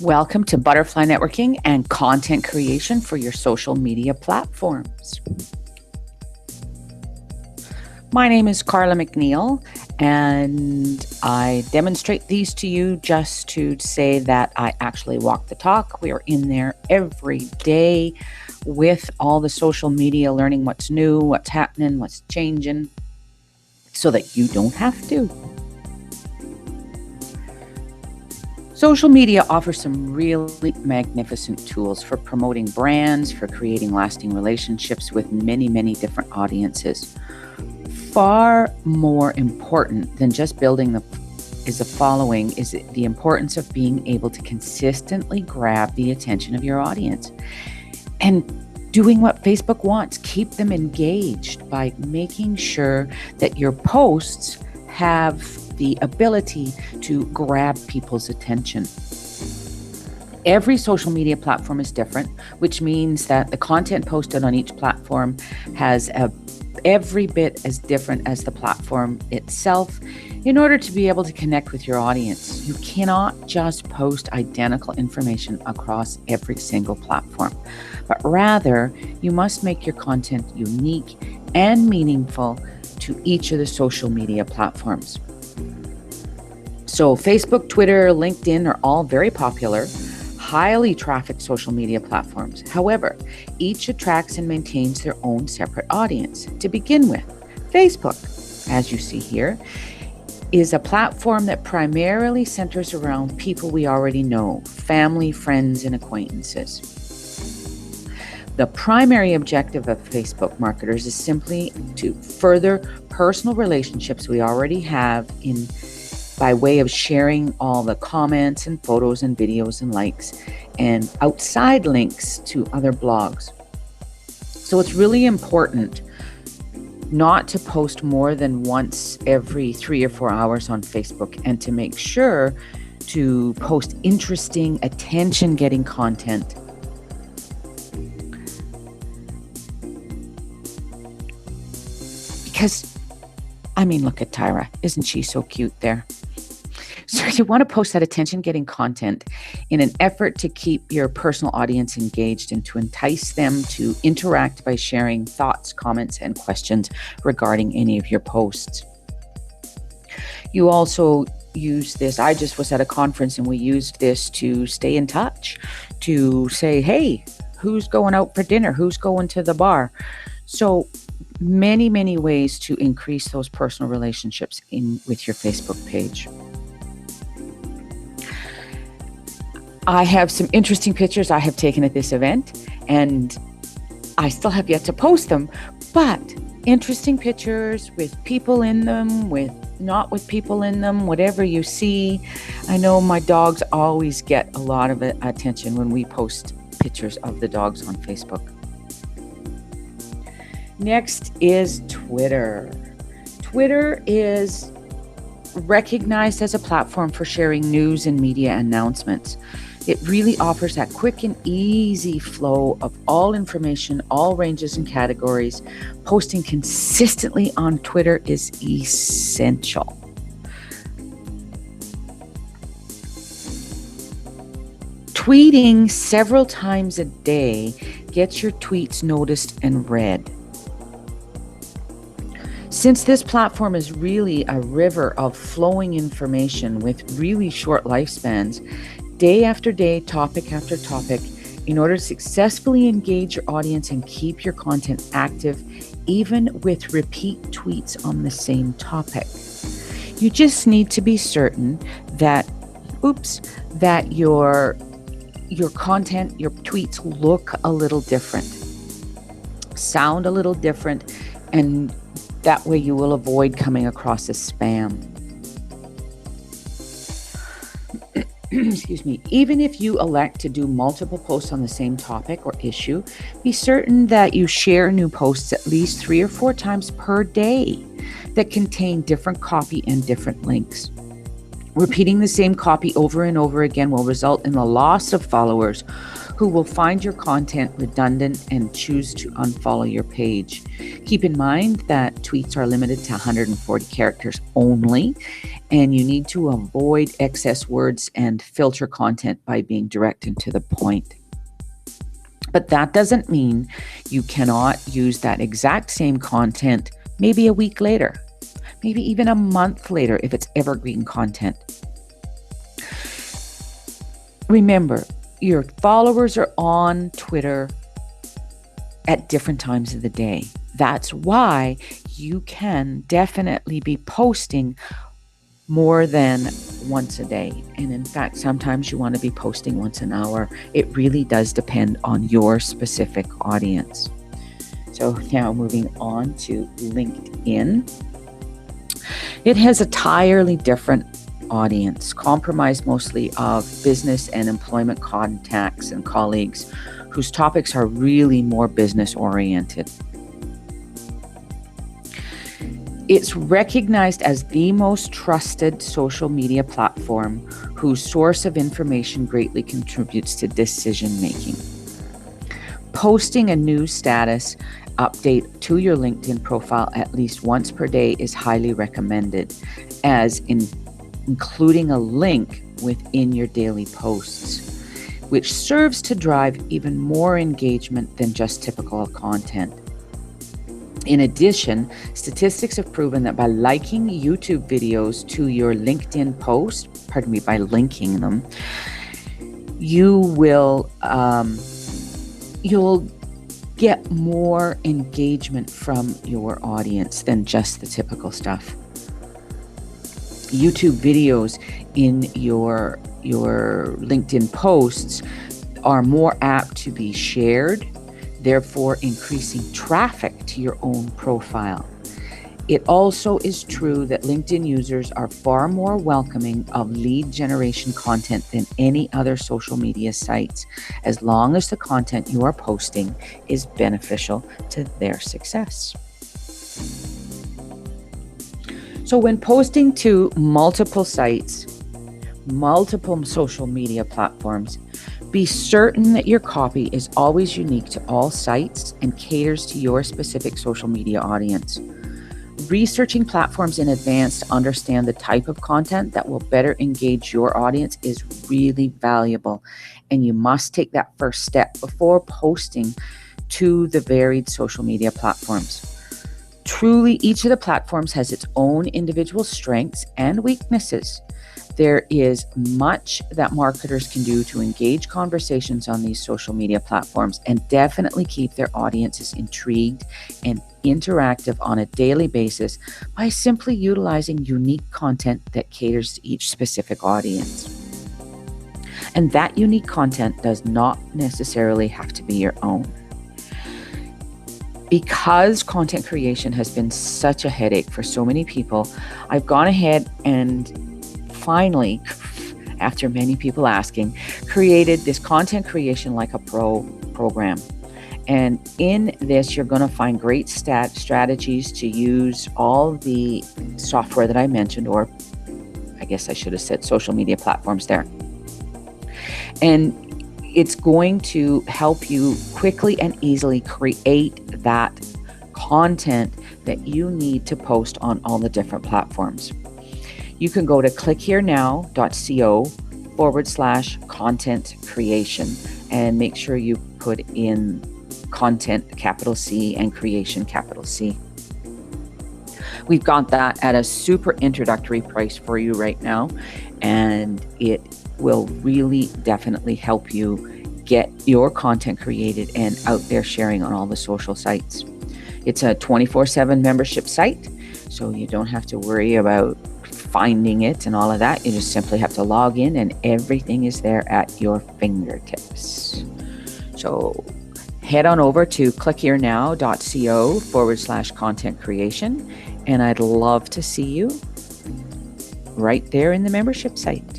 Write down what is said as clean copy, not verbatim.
Welcome to Butterfly Networking and Content Creation for your social media platforms. My name is Carla McNeil, and I demonstrate these to you just to say that I actually walk the talk. We are in there every day with all the social media, learning what's new, what's happening, what's changing, so that you don't have to. Social media offers some really magnificent tools for promoting brands, for creating lasting relationships with many, many different audiences. Far more important than just building is the importance of being able to consistently grab the attention of your audience and doing what Facebook wants. Keep them engaged by making sure that your posts have the ability to grab people's attention. Every social media platform is different, which means that the content posted on each platform has every bit as different as the platform itself in order to be able to connect with your audience. You cannot just post identical information across every single platform, but rather you must make your content unique and meaningful to each of the social media platforms. So Facebook, Twitter, LinkedIn are all very popular, highly trafficked social media platforms. However, each attracts and maintains their own separate audience. To begin with, Facebook, as you see here, is a platform that primarily centers around people we already know, family, friends, and acquaintances. The primary objective of Facebook marketers is simply to further personal relationships we already have by way of sharing all the comments and photos and videos and likes and outside links to other blogs. So it's really important not to post more than once every 3 or 4 hours on Facebook, and to make sure to post interesting, attention-getting content. Because, look at Tyra. Isn't she so cute there? So you want to post that attention-getting content in an effort to keep your personal audience engaged and to entice them to interact by sharing thoughts, comments, and questions regarding any of your posts. You also use this. I just was at a conference and we used this to stay in touch, to say, hey, who's going out for dinner? Who's going to the bar? So many, many ways to increase those personal relationships with your Facebook page. I have some interesting pictures I have taken at this event, and I still have yet to post them, but interesting pictures with people in them, not with people in them, whatever you see. I know my dogs always get a lot of attention when we post pictures of the dogs on Facebook. Next is Twitter. Twitter is recognized as a platform for sharing news and media announcements. It really offers that quick and easy flow of all information, all ranges and categories. Posting consistently on Twitter is essential. Tweeting several times a day gets your tweets noticed and read. Since this platform is really a river of flowing information with really short lifespans, day after day, topic after topic, in order to successfully engage your audience and keep your content active, even with repeat tweets on the same topic. You just need to be certain that your content, your tweets look a little different, sound a little different, and that way you will avoid coming across as spam. Excuse me. Even if you elect to do multiple posts on the same topic or issue, be certain that you share new posts at least 3 or 4 times per day that contain different copy and different links. Repeating the same copy over and over again will result in the loss of followers who will find your content redundant and choose to unfollow your page. Keep in mind that tweets are limited to 140 characters only, And you need to avoid excess words and filter content by being direct and to the point. But that doesn't mean you cannot use that exact same content maybe a week later, maybe even a month later if it's evergreen content. Remember, your followers are on Twitter at different times of the day. That's why you can definitely be posting more than once a day. And in fact, sometimes you want to be posting once an hour. It really does depend on your specific audience. So now moving on to LinkedIn. It has a entirely different audience, comprised mostly of business and employment contacts and colleagues whose topics are really more business oriented. It's recognized as the most trusted social media platform whose source of information greatly contributes to decision making. Posting a new status update to your LinkedIn profile at least once per day is highly recommended, as including a link within your daily posts, which serves to drive even more engagement than just typical content. In addition, statistics have proven that by liking YouTube videos to your LinkedIn post, by linking them, you'll get more engagement from your audience than just the typical stuff. YouTube videos in your LinkedIn posts are more apt to be shared, therefore increasing traffic to your own profile. It also is true that LinkedIn users are far more welcoming of lead generation content than any other social media sites, as long as the content you are posting is beneficial to their success. So when posting to multiple sites, multiple social media platforms, be certain that your copy is always unique to all sites and caters to your specific social media audience. Researching platforms in advance to understand the type of content that will better engage your audience is really valuable, and you must take that first step before posting to the varied social media platforms. Truly, each of the platforms has its own individual strengths and weaknesses. There is much that marketers can do to engage conversations on these social media platforms and definitely keep their audiences intrigued and interactive on a daily basis by simply utilizing unique content that caters to each specific audience. And that unique content does not necessarily have to be your own. Because content creation has been such a headache for so many people, I've gone ahead and finally, after many people asking, created this Content Creation Like a Pro program. And in this, you're going to find great strategies to use all the software that I mentioned, or I guess I should have said social media platforms there. And it's going to help you quickly and easily create that content that you need to post on all the different platforms. You can go to clickherenow.co/content creation and make sure you put in content, capital C, and creation, capital C. We've got that at a super introductory price for you right now, and it will really definitely help you get your content created and out there sharing on all the social sites. It's a 24/7 membership site, so you don't have to worry about finding it and all of that. You just simply have to log in and everything is there at your fingertips. So head on over to clickherenow.co/content creation, and I'd love to see you right there in the membership site.